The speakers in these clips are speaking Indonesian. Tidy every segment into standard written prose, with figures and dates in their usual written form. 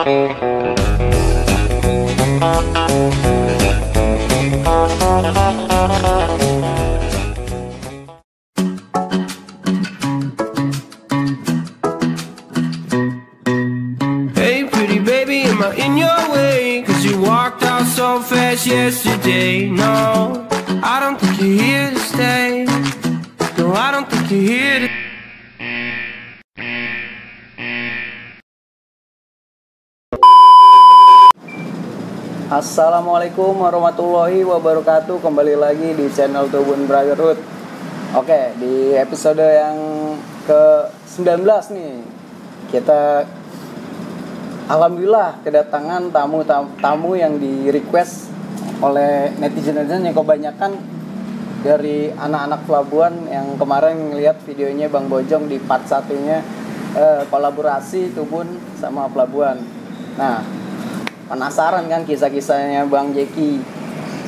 Hey pretty baby, am I in your way? Cause you walked out so fast yesterday. No, I don't think you're here to stay. No, I don't think you're here to Assalamualaikum warahmatullahi wabarakatuh. Kembali lagi di channel Tubun Brotherhood. Oke, di episode yang ke-19 nih, kita alhamdulillah kedatangan tamu yang di request oleh netizen-netizen yang kebanyakan dari anak-anak pelabuhan yang kemarin ngeliat videonya Bang Bojong di part satunya, kolaborasi Tubun sama pelabuhan. Nah, penasaran kan kisah-kisahnya Bang Jeki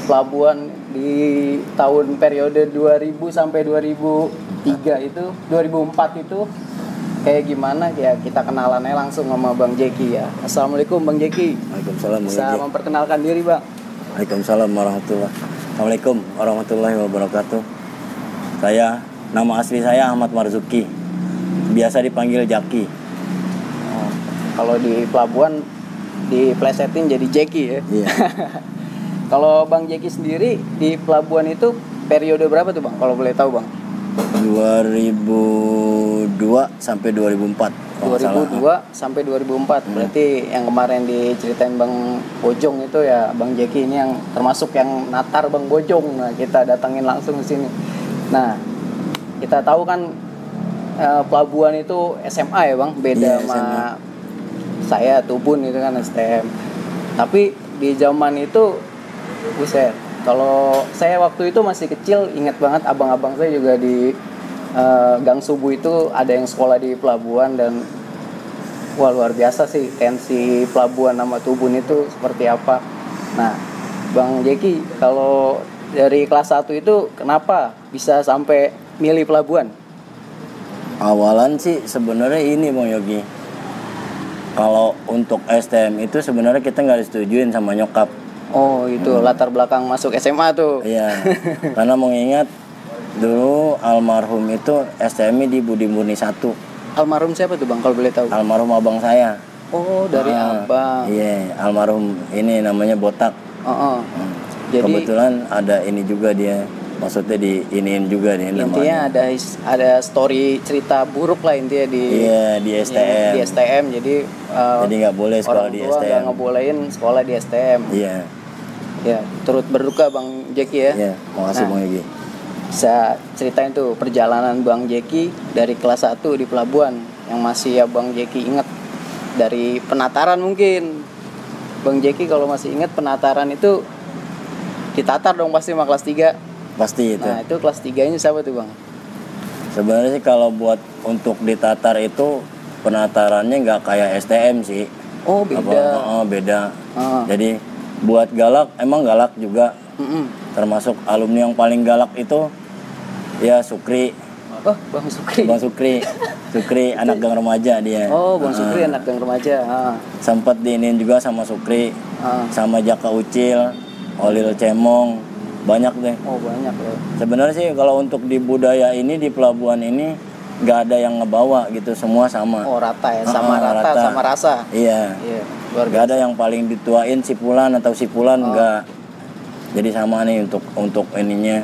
pelabuhan di tahun periode 2000 sampai 2003 itu, 2004 itu kayak gimana ya, kita kenalannya langsung sama Bang Jeki ya. Assalamualaikum Bang Jeki. Waalaikumsalam. Bisa memperkenalkan diri Bang? Waalaikumsalam Assalamualaikum warahmatullahi wabarakatuh. Nama asli saya Ahmad Marzuki, biasa dipanggil Jaki. Kalau di pelabuhan diplesetin jadi Jeki ya. Iya. Kalau Bang Jeki sendiri di pelabuhan itu periode berapa tuh Bang? Kalau boleh tahu Bang? 2002 sampai 2004. 2002 sampai 2004. Berarti yang kemarin diceritain Bang Bojong itu ya Bang Jeki ini yang termasuk yang natar Bang Bojong. Nah, kita datangin langsung ke sini. Nah, kita tahu kan pelabuhan itu SMA ya Bang, beda sama SMA. saya Tubun itu kan STM. Tapi di zaman itu buset, kalau saya waktu itu masih kecil, ingat banget abang-abang saya juga di Gang Subuh itu ada yang sekolah di pelabuhan. Dan wah, luar biasa sih tensi pelabuhan sama Tubun itu seperti apa. Nah Bang Jeki, kalau dari kelas 1 itu kenapa bisa sampai milih pelabuhan? Awalan sih sebenarnya ini Bang Yogi. Kalau untuk STM itu sebenarnya kita nggak disetujuin sama nyokap. Oh itu latar belakang masuk SMA tuh. Iya. Karena mengingat dulu almarhum itu STM di Budi Murni 1. Almarhum siapa tuh Bang kalau boleh tahu? Almarhum abang saya. Oh dari abang. Iya, almarhum ini namanya Botak. Jadi kebetulan ada ini juga dia, maksudnya diiniin juga nih intinya namanya. ada story cerita buruk lah intinya di STM. Di STM jadi nggak boleh sekolah di STM. Orang tua nggak ngebolehin sekolah di STM. Iya. Ya, turut berduka Bang Jeki ya. Iya, makasih Bang Yogi. Bisa ceritain tuh perjalanan Bang Jeki dari kelas 1 di pelabuhan yang masih ya Bang Jeki inget, dari penataran mungkin. Bang Jeki kalau masih inget penataran itu ditatar dong pasti sama kelas 3. Pasti itu. Nah, itu kelas 3-nya siapa tuh Bang? Sebenarnya sih kalau buat untuk ditatar itu penatarannya nggak kayak STM sih. Oh, beda. Beda. Jadi buat galak, emang galak juga. Termasuk alumni yang paling galak itu ya Sukri. Oh, Bang Sukri. Bang Sukri. Sukri anak gang remaja dia. Oh, Bang Sukri anak gang remaja. Sempat diinin juga sama Sukri. Sama Jaka Ucil, Olil Cemong, banyak deh. Oh, banyak loh. Sebenarnya sih kalau untuk di budaya ini, di pelabuhan ini nggak ada yang ngebawa gitu, semua sama. Oh, rata ya, sama rata sama rasa. Iya. Gak ada yang paling dituain sipulan atau sipulan, enggak. Jadi sama nih untuk ininya,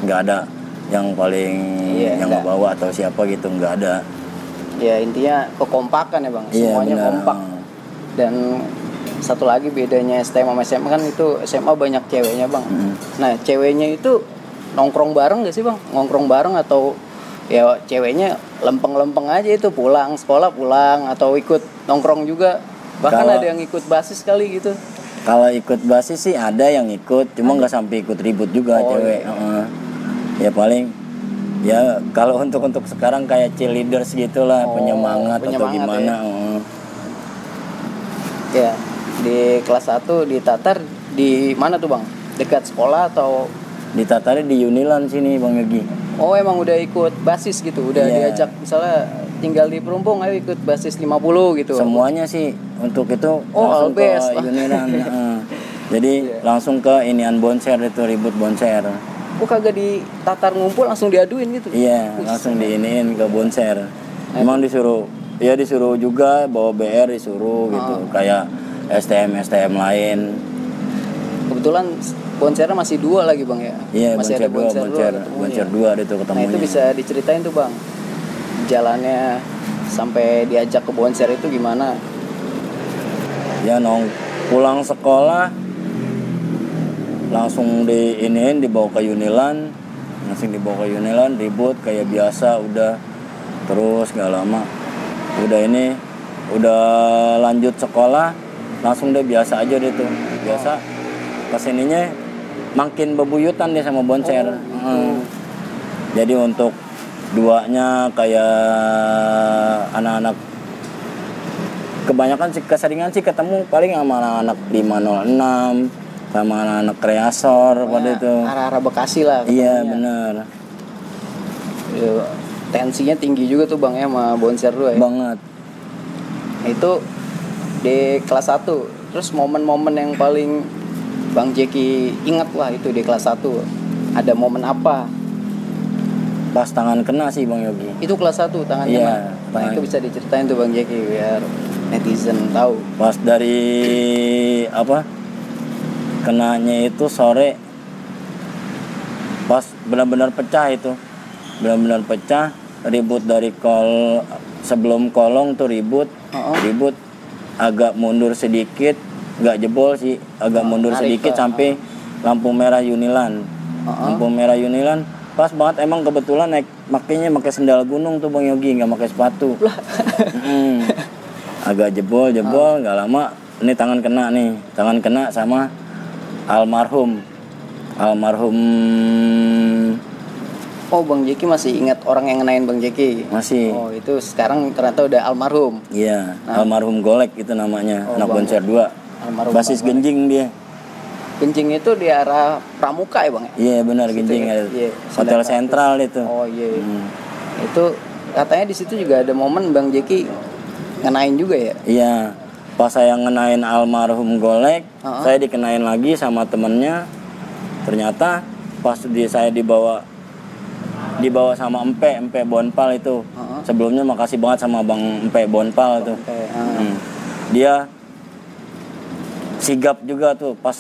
nggak ada yang paling yang ngebawa atau siapa gitu, nggak ada. Ya intinya kekompakan ya Bang, semuanya kompak. Dan satu lagi bedanya STM sama SMA kan itu SMA banyak ceweknya Bang. Nah ceweknya itu nongkrong bareng gak sih Bang? Nongkrong bareng atau ya ceweknya lempeng-lempeng aja itu, pulang sekolah pulang, atau ikut nongkrong juga? Bahkan ada yang ikut basis kali gitu. Kalau ikut basis sih ada yang ikut, cuma nggak sampai ikut ribut juga cewek. Ya paling ya kalau untuk sekarang kayak cheerleaders gitulah, penyemangat atau gimana. Ya di kelas 1 ditatar di mana tuh Bang? Dekat sekolah atau? Ditatarnya di Unilan sini Bang Yogi. Oh emang udah ikut basis gitu, udah diajak misalnya tinggal di Perumpung ayo ikut basis 50 gitu. Semuanya sih untuk itu Oh, langsung ke Albes. Unilan. Jadi langsung ke inian bonser itu, ribut bonser. Oh, kagak ditatar ngumpul langsung diaduin gitu. Iya, langsung diiniin ke bonser. Emang disuruh juga bawa BR disuruh gitu, kayak STM lain. Kebetulan bonsernya masih 2 lagi bang ya. Iya, masih ada bonser bonser 2 itu ketemunya. Nah itu bisa diceritain tuh bang, jalannya sampai diajak ke bonser itu gimana? Ya pulang sekolah langsung dibawa ke Unilan, ribut kayak biasa udah. Terus gak lama udah lanjut sekolah langsung deh biasa aja deh tuh. Biasa kesininya makin bebuyutan deh sama bonser. Jadi untuk duanya kayak anak-anak kebanyakan sih keseringan sih ketemu paling sama anak-anak 506 sama anak-anak kreasor pada itu. Arah-arah Bekasi lah. Iya benar. Tensinya tinggi juga tuh bang ya sama bonser lu ya. Banget. Itu di kelas 1. Terus momen-momen yang paling Bang Jeki ingat lah itu di kelas 1. Ada momen apa? Pas tangan kena sih Bang Yogi. Itu kelas 1 tangan kena. Nah, itu bisa diceritain tuh Bang Jeki biar netizen tahu. Pas dari kenanya itu sore, pas benar-benar pecah itu, ribut dari sebelum kolong tuh ribut agak mundur sedikit, nggak jebol sih, agak mundur sedikit sampai lampu merah Unilan. Lampu merah Unilan pas banget, emang kebetulan pakai sendal gunung tuh Bang Yogi, nggak pakai sepatu. Agak jebol nggak lama ini tangan kena sama almarhum. Oh Bang Jeki masih ingat orang yang ngenain Bang Jeki? Masih. Oh itu sekarang ternyata udah almarhum. Iya, almarhum Golek itu namanya, anak bonser 2. Basis Genjing dia. Genjing itu di arah Pramuka ya Bang ya? Iya benar, Genjing ada. Hotel Sentral itu. Oh iya. Itu katanya di situ juga ada momen Bang Jeki ngenain juga ya? Iya. Pas saya ngenain almarhum Golek, saya dikenain lagi sama temennya. Ternyata pas saya dibawa sama Empe Bonpal itu. Sebelumnya makasih banget sama Bang Empe Bonpal itu. Dia sigap juga tuh, pas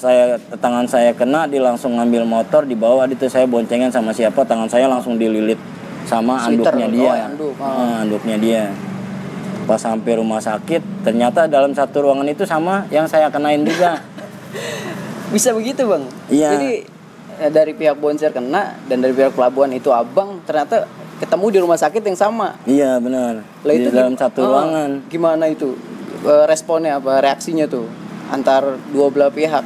tangan saya kena, dia langsung ngambil motor dibawa itu, saya boncengan sama siapa, tangan saya langsung dililit sama anduknya dia. Anduknya dia. Pas sampai rumah sakit, ternyata dalam satu ruangan itu sama yang saya kenain juga. Bisa begitu Bang? Iya. Jadi dari pihak bonser kena dan dari pihak pelabuhan itu abang ternyata ketemu di rumah sakit yang sama. Iya benar. Di dalam satu ruangan. Gimana itu responnya, reaksinya tuh antar dua belah pihak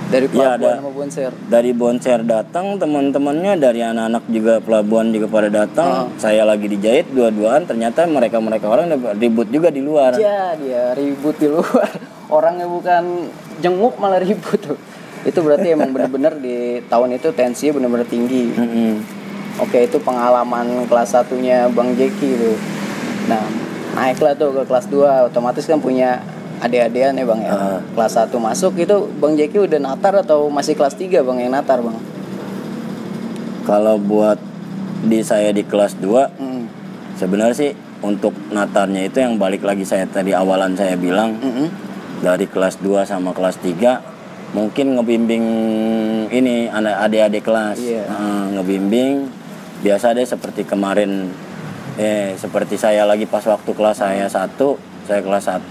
dari pelabuhan sama bonser? Dari bonser datang, teman-temannya dari anak-anak juga pelabuhan juga pada datang. Saya lagi dijahit dua-duaan, ternyata mereka orang ribut juga di luar. Iya, dia ribut di luar. Orangnya bukan jenguk malah ribut tuh. Itu berarti emang bener-bener di tahun itu tensinya bener-bener tinggi. Oke, itu pengalaman kelas 1-nya Bang Jeki tuh. Nah, naiklah tuh ke kelas 2, otomatis kan punya adik-adikan ya Bang ya. Kelas 1 masuk itu Bang Jeki udah natar atau masih kelas 3 Bang yang natar Bang? Kalau buat saya di kelas 2, sebenarnya sih untuk natarnya itu yang balik lagi saya tadi awalan saya bilang, dari kelas 2 sama kelas 3 mungkin ngebimbing ini adik-adik kelas, ngebimbing biasa deh seperti kemarin, seperti saya lagi pas waktu kelas saya kelas 1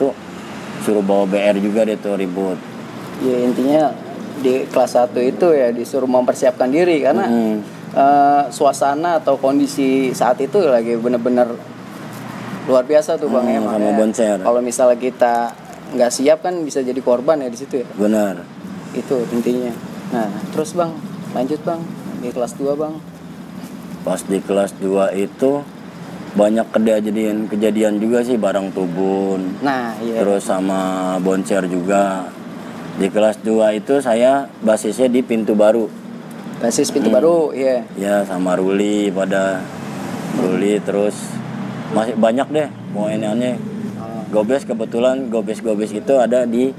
suruh bawa BR juga deh tuh ribut. Ya intinya di kelas 1 itu ya disuruh mempersiapkan diri karena suasana atau kondisi saat itu lagi bener-bener luar biasa tuh Bang ya. Sama bonser. Kalau misalnya kita nggak siap kan bisa jadi korban ya di situ ya. Benar. Itu intinya. Nah terus Bang, lanjut Bang di kelas 2 Bang. Pas di kelas 2 itu banyak kejadian juga sih, barang tubun. Nah iya. Terus sama bonser juga. Di kelas 2 itu saya basisnya di Pintu Baru. Basis Pintu Baru, iya. Ya sama Ruli terus masih banyak deh pokoknya. Gobes kebetulan Gobes itu ada di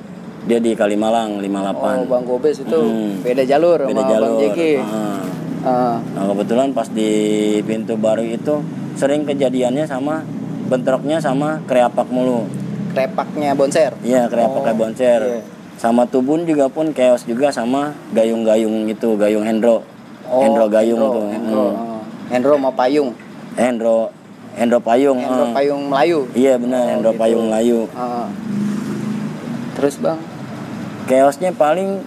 Kalimalang 58. Oh, Bang Gobes itu beda jalur sama Bang Jeki. Nah, kebetulan pas di pintu baru itu sering kejadiannya sama bentroknya sama kreapak mulu. Krepaknya bonser. Iya, krepaknya bonser. Iya. Sama Tubun juga pun chaos juga sama gayung-gayung itu, gayung Hendro. Hendro gayung tuh. Hendro sama payung. Hendro payung. Hendro payung Melayu. Iya benar, Hendro gitu. payung Melayu. Terus Bang? Chaosnya paling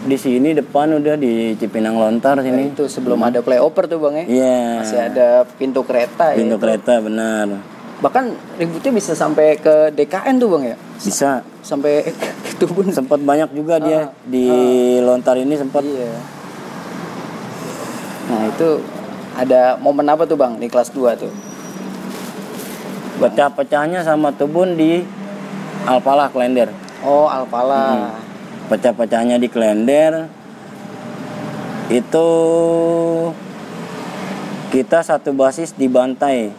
di sini depan udah di Cipinang Lontar sini. Itu sebelum ada flyover tuh Bang ya? Iya. Masih ada pintu kereta. Pintu kereta benar. Bahkan ributnya bisa sampai ke DKN tuh Bang ya? Bisa. Sampai ke Tubun. Sempat banyak juga dia di Lontar ini sempat. Iya. Nah itu ada momen apa tuh Bang di kelas 2 tuh? Pecah-pecahnya sama Tubun di Alpala Klender. Oh Alpala. Pecah-pecahnya di Klender itu kita satu basis dibantai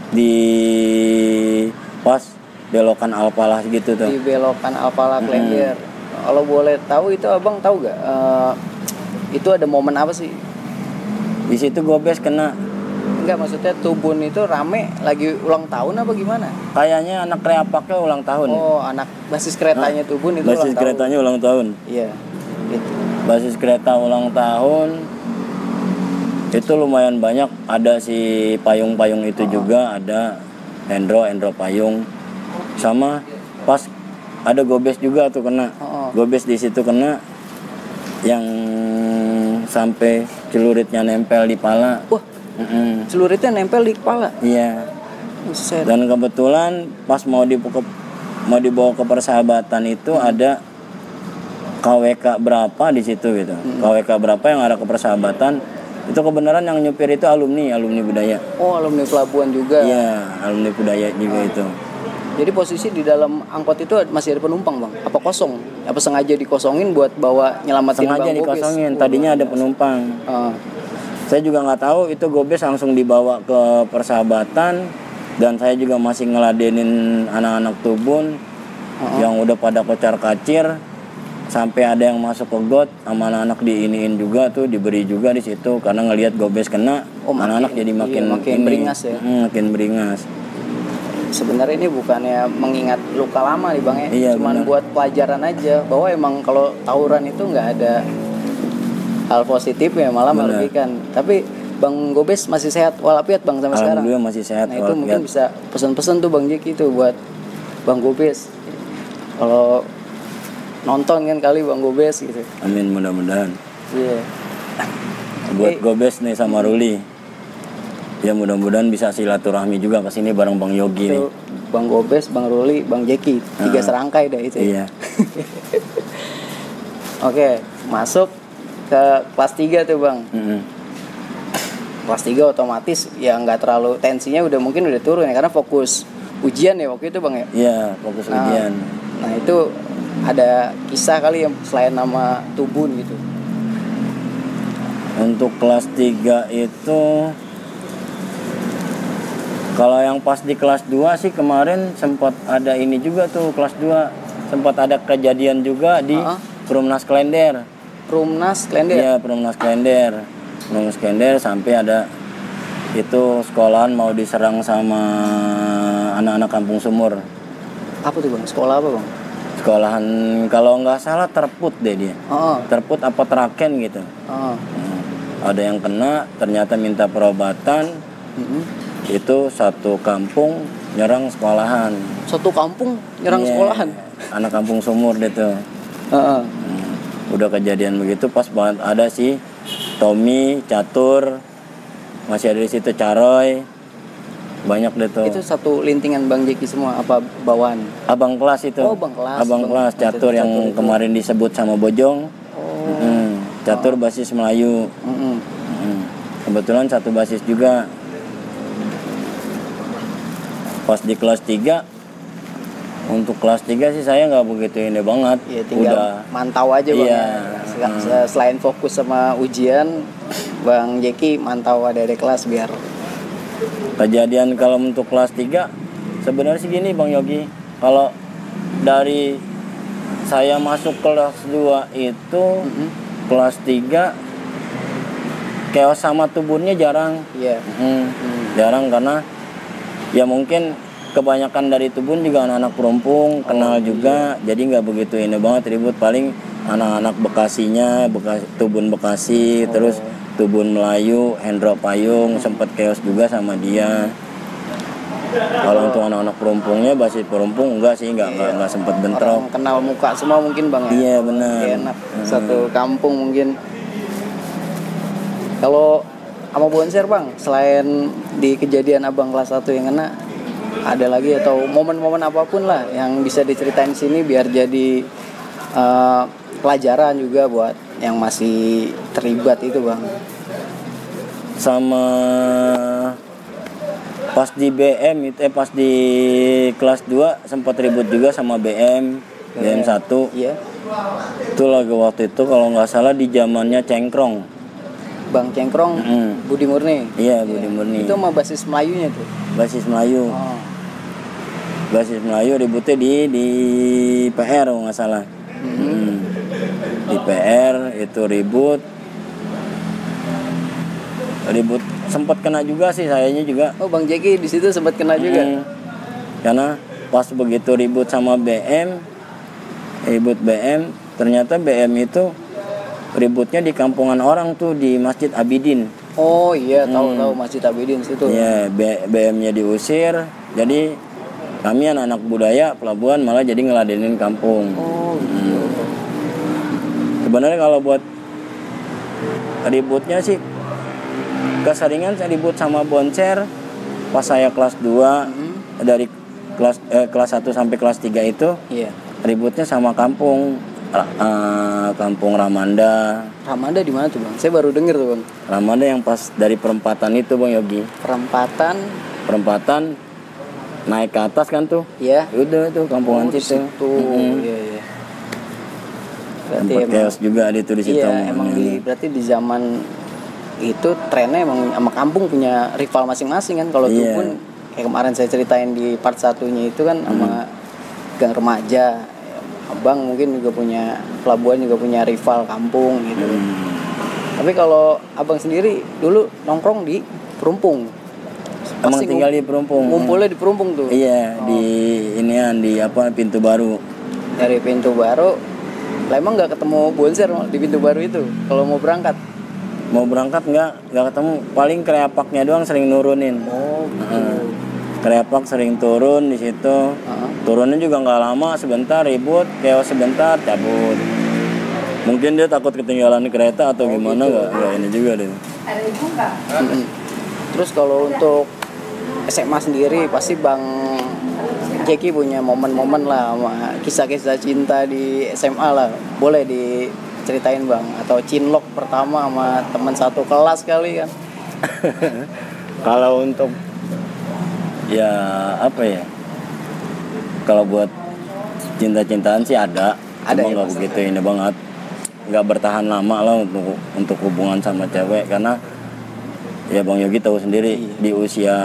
di pas belokan Alpala gitu tuh. Di belokan Alpala Klender. Kalau boleh tahu itu Abang tahu gak? Itu ada momen apa sih? Di situ Gobes kena. Enggak, maksudnya Tubun itu rame lagi ulang tahun apa gimana? Kayaknya anak kreapaknya ulang tahun. Oh, anak basis keretanya Tubun itu basis ulang keretanya ulang tahun. Iya. Gitu. Basis kereta ulang tahun itu lumayan banyak, ada si payung-payung itu juga, ada Hendro payung, sama pas ada Gobes juga tuh kena. Gobes di situ kena yang sampai celuritnya nempel di pala. Wah, celuritnya nempel di kepala. Iya. Buset. Dan kebetulan pas mau dibawa ke persahabatan itu ada KWK berapa di situ gitu. KWK berapa yang ada ke persahabatan. Itu kebenaran yang nyupir itu alumni budaya. Oh, alumni pelabuhan juga. Iya, alumni budaya juga itu. Jadi posisi di dalam angkot itu masih ada penumpang Bang? Apa kosong? Apa sengaja dikosongin buat bawa nyelamatin Bang Gobes? Sengaja dikosongin, tadinya ada penumpang. Saya juga nggak tahu itu Gobes langsung dibawa ke persahabatan. Dan saya juga masih ngeladenin anak-anak Tubun yang udah pada kocar-kacir. Sampai ada yang masuk ke got, sama anak-anak diiniin juga tuh, diberi juga di situ karena ngelihat Gobes kena, anak-anak jadi makin beringas ya. Makin beringas. Sebenarnya ini bukannya mengingat luka lama nih Bang ya, iya, cuman buat pelajaran aja bahwa emang kalau tawuran itu nggak ada hal positif ya, malah merugikan. Tapi Bang Gobes masih sehat walafiat Bang sampai sekarang. Alhamdulillah masih sehat. Nah itu mungkin bisa pesan-pesan tuh Bang Jeki tuh buat Bang Gobes. Kalau nonton kan kali Bang Gobes gitu. Amin, mudah-mudahan. Iya. Buat Gobes nih sama Ruli. Ya mudah-mudahan bisa silaturahmi juga ke sini bareng Bang Yogi nih. Bang Gobes, Bang Ruli, Bang Jeki, 3 serangkai dah itu. Iya. Oke, masuk ke kelas 3 tuh Bang. Kelas 3 otomatis ya nggak terlalu, tensinya mungkin udah turun ya karena fokus ujian ya waktu itu Bang ya. Iya, fokus ujian. Nah itu ada kisah kali yang selain nama Tubun gitu. Untuk kelas 3 itu kalau yang pas di kelas 2 sih kemarin sempat ada ini juga tuh, kelas 2 sempat ada kejadian juga di Perumnas Klender. Perumnas Klender? Iya, Perumnas Klender. Perumnas Klender sampai ada itu sekolahan mau diserang sama anak-anak Kampung Sumur. Apa tuh Bang? Sekolah apa Bang? Sekolahan kalau nggak salah Terput deh dia. Terput apa Teraken gitu. Ada yang kena, ternyata minta perobatan. Itu satu kampung nyerang sekolahan. Satu kampung nyerang sekolahan? Anak Kampung Sumur deh tuh. Udah kejadian begitu pas banget ada si Tommy, Catur, masih ada di situ Caroy. Banyak deh tuh. Itu satu lintingan Bang Jeki semua apa bawaan? Abang kelas itu. Oh, Bang kelas. Abang kelas Catur yang kemarin disebut sama Bojong. Catur basis Melayu. Kebetulan satu basis juga. Pas di kelas 3, untuk kelas 3 sih saya nggak begitu ini banget. Ya, tinggal udah mantau aja Bang ya. Selain fokus sama ujian, Bang Jeki mantau adik-adik kelas biar Kejadian kalau untuk kelas 3 sebenarnya sih gini Bang Yogi. Kalau dari saya masuk kelas 2 itu kelas 3 chaos sama tubunnya jarang. Iya. Jarang karena ya mungkin kebanyakan dari tubun juga anak-anak perumpung, kenal juga. Jadi nggak begitu ini banget ribut, paling anak-anak Bekasinya, tubun Bekasi, terus tubun Melayu, Hendro Payung sempat chaos juga sama dia. Kalau untuk anak-anak perumpungnya, basis perumpung enggak sih, enggak sempat bentrok. Orang kenal muka semua mungkin Bang ya. Iya benar. Enak. Satu kampung mungkin. Kalau sama Bonser Bang, selain di kejadian Abang kelas 1 yang kena, ada lagi atau momen-momen apapun lah yang bisa diceritain di sini biar jadi pelajaran juga buat yang masih terlibat itu Bang. Sama pas di BM itu pas di kelas 2 sempat ribut juga sama BM 1. Iya. Itu lagi waktu itu kalau nggak salah di zamannya Cengkrong. Bang Cengkrong, Budi Murni. Iya, Budi Murni. Itu sama basis Melayunya tuh. Basis Melayu. Basis Melayu ributnya di PR kalau nggak salah. Di PR itu ribut sempat kena juga sih sayanya juga. Oh Bang Jeki di situ sempat kena juga. Karena pas begitu ribut sama BM, ternyata BM itu ributnya di kampungan orang tuh di Masjid Abidin. Oh iya, tahu Masjid Abidin situ. Iya, BM-nya diusir. Jadi kami anak-anak budaya pelabuhan malah jadi ngeladenin kampung. Oh gitu. Sebenarnya kalau buat ributnya sih keseringan saya ribut sama Bonser pas saya kelas 2 dari kelas 1 sampai kelas 3 itu. Iya. Ributnya sama kampung Ramanda. Ramanda di mana tuh Bang? Saya baru denger tuh Bang. Ramanda yang pas dari perempatan itu Bang Yogi. Perempatan naik ke atas kan tuh. Iya. Udah tuh kampungan situ. Iya. Berarti Sempat chaos juga di situ. Iya, emang berarti di zaman itu trennya emang sama kampung punya rival masing-masing kan. Kalau tubun kayak kemarin saya ceritain di part 1-nya itu kan sama gang remaja. Abang mungkin juga punya pelabuhan juga punya rival kampung gitu. Tapi kalau Abang sendiri dulu nongkrong di Perumpung. Emang tinggal di Perumpung. Ngumpulnya di Perumpung tuh. Iya, di Pintu Baru. Dari Pintu Baru. Lah emang nggak ketemu Bonser di Pintu Baru itu kalau mau berangkat? Mau berangkat nggak ketemu, paling kreapaknya doang sering nurunin. Kreapak sering turun di situ. Turunnya juga nggak lama, sebentar ribut, chaos sebentar cabut. Mungkin dia takut ketinggalan kereta atau gimana, nggak ini juga deh. Ada ibu nggak? Terus kalau untuk SMA sendiri pasti Bang Jeki punya momen-momen lah sama kisah-kisah cinta di SMA lah. Boleh diceritain Bang, atau cinlok pertama sama teman satu kelas kali kan. Kalau untuk ya apa ya, kalau buat cinta-cintaan sih ada cuma nggak begitu ini banget, nggak bertahan lama lah untuk hubungan sama cewek. Karena ya Bang Yogi tahu sendiri di usia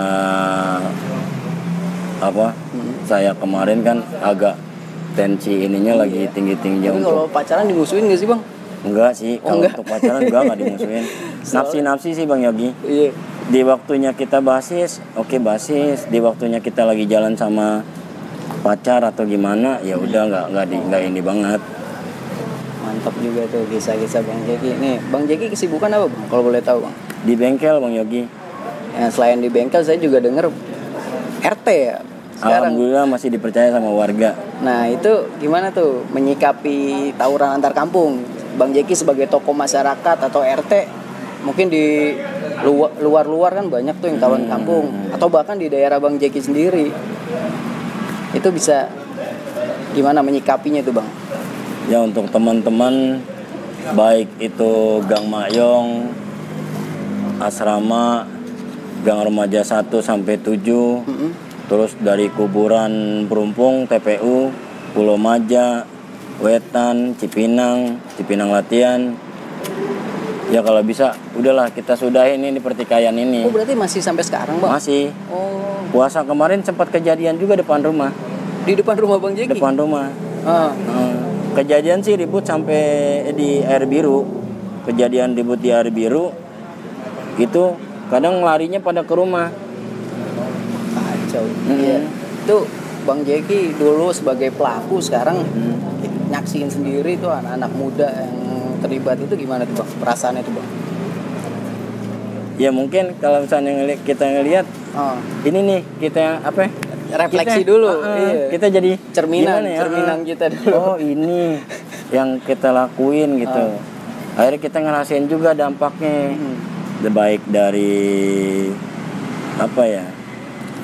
saya kemarin kan agak tensi ininya lagi tinggi-tingginya. Tapi kalau pacaran dimusuhin nggak sih Bang? Enggak sih, kalau untuk pacaran nggak dimusuhin. Nafsi sih Bang Yogi. Iya. Di waktunya kita basis, basis. Di waktunya kita lagi jalan sama pacar atau gimana, ya udah nggak ini banget. Mantap juga tuh kisah-kisah Bang Jeki. Nih, Bang Jeki kesibukan apa Bang? Kalau boleh tahu Bang? Di bengkel Bang Yogi. Ya, selain di bengkel saya juga dengar RT ya. Sekarang. Alhamdulillah masih dipercaya sama warga. Nah itu gimana tuh menyikapi tawuran antar kampung? Bang Jeki sebagai tokoh masyarakat atau RT, mungkin di luar kan banyak tuh yang tawuran kampung, atau bahkan di daerah Bang Jeki sendiri. Itu bisa gimana menyikapinya tuh Bang? Ya untuk teman-teman, baik itu Gang Mayong, Asrama, Gang Remaja 1 sampai 7, terus dari kuburan Perumpung, TPU, Pulau Maja, Wetan, Cipinang Latihan, Ya kalau bisa, udahlah kita sudahin ini pertikaian ini. Oh berarti masih sampai sekarang bang? Masih. Oh. Puasa kemarin sempat kejadian juga depan rumah. Di depan rumah Bang Jeki? Depan rumah. Ah. Kejadian sih ribut sampai di air biru. Kejadian ribut di air biru. Itu kadang larinya pada ke rumah. Kacau. Iya. Itu Bang Jeki dulu sebagai pelaku, sekarang nyaksiin sendiri tuh anak-anak muda yang terlibat itu gimana tuh bang? Perasaannya tuh bang? Ya mungkin kalau misalnya kita ngelihat ini nih kita apa? Refleksi kita, dulu. Iya. Kita jadi cerminan ya? kita dulu. Oh ini yang kita lakuin gitu. Akhirnya kita ngerasain juga dampaknya. Baik dari apa ya?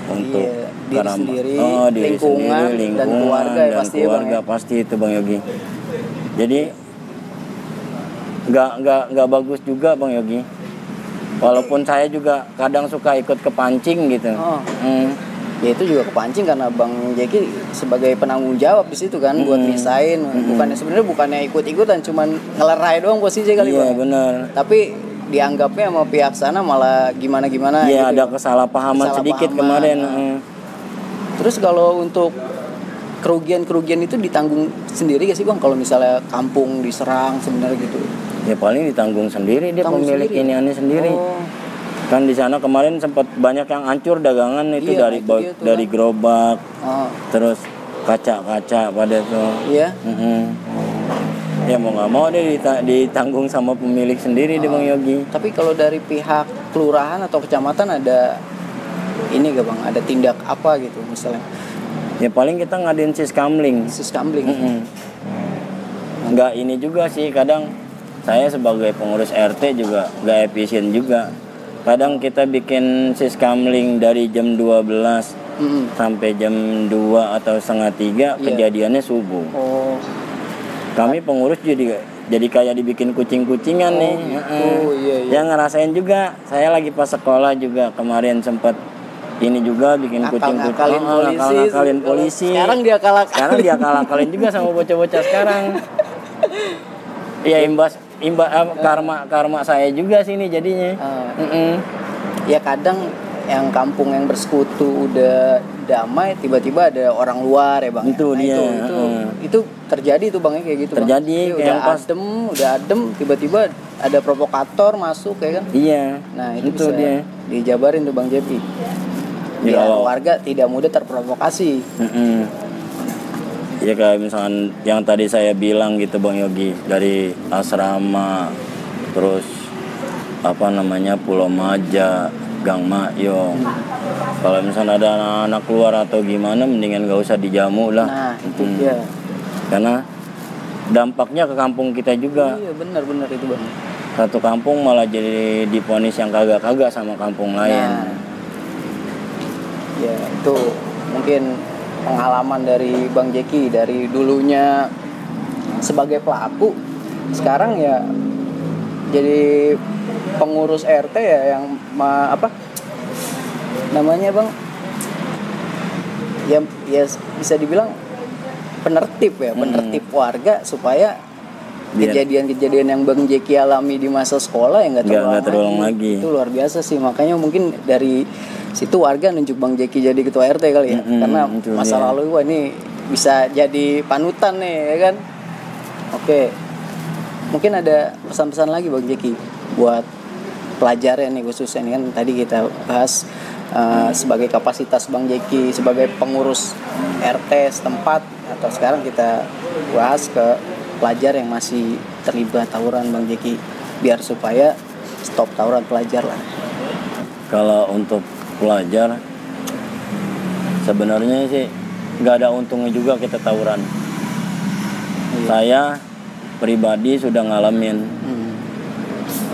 Untuk diri sendiri, diri lingkungan, sendiri, dan keluarga, dan pasti keluarga ya, Bang, pasti itu Bang Yogi. Jadi nggak bagus juga Bang Yogi. Walaupun saya juga kadang suka ikut kepancing gitu. Ya itu juga kepancing karena Bang Jeki sebagai penanggung jawab di situ kan, buat misain. Bukannya ikut-ikutan, cuman ngelerai doang posisi kali Bang. Iya benar. Tapi dianggapnya sama pihak sana malah gimana-gimana. Iya gitu, ada kesalahpahaman sedikit kemarin. Terus kalau untuk kerugian itu ditanggung sendiri gak sih Bang? Kalau misalnya kampung diserang sebenarnya gitu? Ya paling ditanggung sendiri, dia pemilik iniannya sendiri. Kan di sana kemarin sempat banyak yang hancur dagangan itu, dari gerobak, terus kaca-kaca pada tuh. Iya. Ya mau nggak mau dia ditanggung sama pemilik sendiri di Bang Yogi. Tapi kalau dari pihak kelurahan atau kecamatan ada ini gak Bang? Ada tindak apa gitu misalnya? Ya paling kita ngadain siskamling. Nggak ini juga sih, kadang saya sebagai pengurus RT juga nggak efisien juga. Kadang kita bikin siskamling dari jam 12 sampai jam 2 atau setengah 3, kejadiannya subuh. Kami pengurus jadi kayak dibikin kucing-kucingan nih. Yang ngerasain juga, saya lagi pas sekolah juga kemarin sempat ini juga bikin kucing-kucing, ngakalin polisi. Sekarang dia kalah-kalin juga sama bocah-bocah sekarang. Ya imbas karma saya juga sini jadinya. Ya kadang yang kampung yang bersekutu udah damai, tiba-tiba ada orang luar ya Bang. Itu dia. Itu terjadi tuh Bang, kayak gitu. Terjadi Bang. Udah adem, tiba-tiba ada provokator masuk ya kan? Iya. Nah itu bisa dia dijabarin tuh Bang Jepi. Ya, warga tidak mudah terprovokasi. Ya kayak misalkan yang tadi saya bilang gitu Bang Yogi, dari asrama, terus Pulau Maja, Gang Mayong. Kalau misalnya ada anak-anak keluar atau gimana, mendingan gak usah dijamu lah. Nah itu dia. Karena dampaknya ke kampung kita juga. Iya benar itu Bang. Satu kampung malah jadi diponis yang kagak-kagak sama kampung lain. Ya itu mungkin pengalaman dari Bang Jeki dari dulunya sebagai pelaku, sekarang ya jadi pengurus RT ya, yang namanya Bang ya bisa dibilang penertib warga supaya kejadian-kejadian yang Bang Jeki alami di masa sekolah ya nggak terulang lagi. Itu luar biasa sih, makanya mungkin dari situ warga nunjuk Bang Jeki jadi ketua RT kali ya, karena masa lalu ini bisa jadi panutan nih ya kan. Oke, mungkin ada pesan-pesan lagi Bang Jeki buat pelajarnya nih khususnya nih, kan tadi kita bahas sebagai kapasitas Bang Jeki sebagai pengurus RT setempat, atau sekarang kita bahas ke pelajar yang masih terlibat tawuran Bang Jeki, biar supaya stop tawuran pelajar lah. Kalau untuk pelajar sebenarnya sih nggak ada untungnya juga kita tawuran. Saya pribadi sudah ngalamin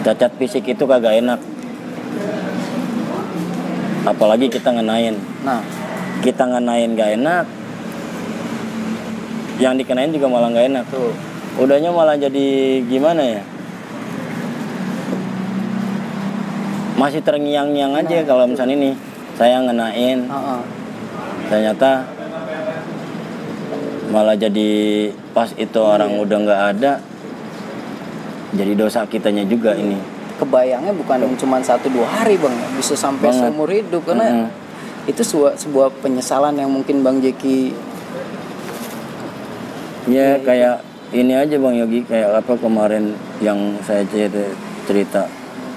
cacat fisik itu kagak enak, apalagi kita ngenain. Kita ngenain gak enak, yang dikenain juga malah gak enak. Udahnya malah jadi gimana ya, masih terngiang-ngiang aja. Kalau misalnya ini saya ngenain, ternyata malah jadi pas itu orang udah nggak ada, jadi dosa kitanya juga ini. Kebayangnya bukan cuma 1-2 hari Bang, bisa sampai seumur hidup karena itu sebuah penyesalan yang mungkin Bang Jeki. Ya kayak ini aja Bang Yogi, kayak apa kemarin yang saya cerita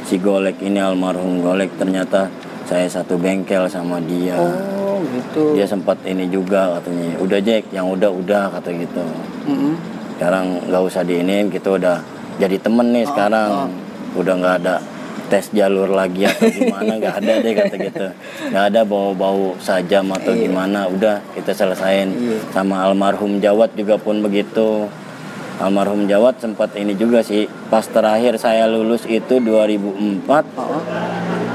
si Golek ini, almarhum Golek, ternyata saya satu bengkel sama dia. Oh gitu. Dia sempat ini juga katanya, udah Jack, yang udah kata gitu. Sekarang nggak usah diinin, kita udah jadi temen nih sekarang. Udah nggak ada tes jalur lagi atau gimana, nggak ada deh kata gitu. Nggak ada bau-bau sajam atau gimana, udah kita selesain. Sama almarhum Jawad juga pun begitu. Almarhum Jawad sempat ini juga sih, pas terakhir saya lulus itu 2004,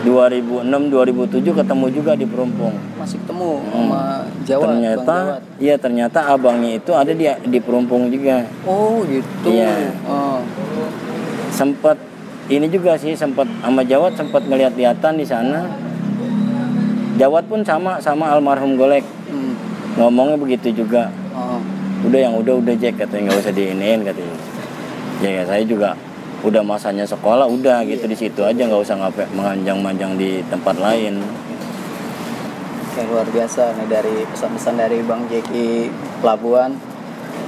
2006, 2007 ketemu juga di Perumpung. Masih ketemu sama Jawad. Ternyata, iya ternyata abangnya itu ada di Perumpung juga. Oh gitu. Iya. Sempat ini juga sih, sempat sama Jawad sempat ngeliat-lihatan di sana. Jawad pun sama almarhum Golek. Ngomongnya begitu juga. Udah yang udah Jack katanya, nggak usah diinin katanya. Ya saya juga udah masanya sekolah udah gitu di situ aja, nggak usah ngapain manjang-manjang di tempat lain. Kayak luar biasa nih dari pesan-pesan dari Bang Jeki Pelabuhan.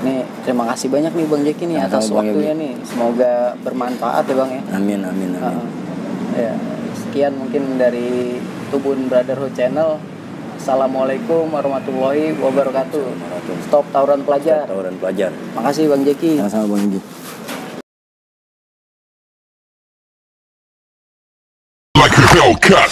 Nih terima kasih banyak nih Bang Jeki nih atas waktunya nih. Semoga bermanfaat ya Bang ya. Amin. Ya, sekian mungkin dari Tubun Brotherhood Channel. Assalamualaikum warahmatullahi wabarakatuh. Stop tawuran pelajar. Makasih Bang Jeki. Sama-sama Bang Jeki. Like a Hellcat.